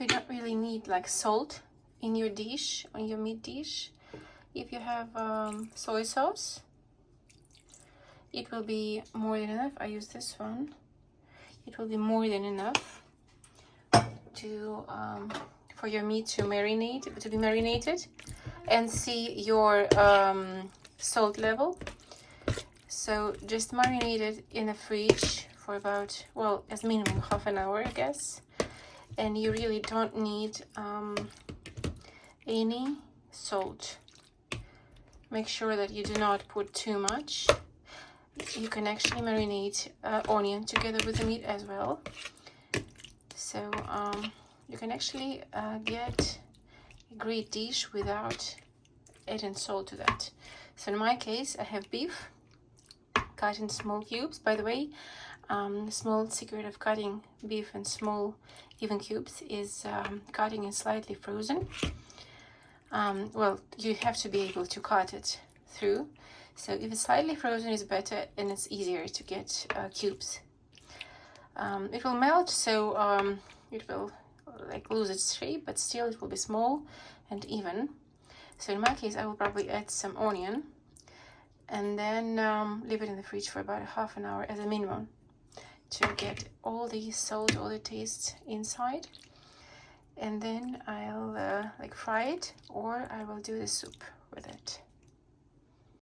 you don't really need like salt in your dish, on your meat dish. If you have soy sauce, it will be more than enough. I use this one. It will be more than enough to for your meat to be marinated. And see your salt level. So just marinate it in the fridge for about, well, as minimum half an hour, I guess. And you really don't need any salt. Make sure that you do not put too much. You can actually marinate onion together with the meat as well. So you can actually get a great dish without adding salt to that. So in my case, I have beef cut in small cubes. By the way, small secret of cutting beef in small even cubes is cutting it slightly frozen. Well, you have to be able to cut it through. So if it's slightly frozen, it's better and it's easier to get cubes. It will melt, so it will like lose its shape, but still it will be small and even. So in my case, I will probably add some onion and then leave it in the fridge for about a half an hour as a minimum to get all the salt, all the taste inside. And then I'll like fry it, or I will do the soup with it.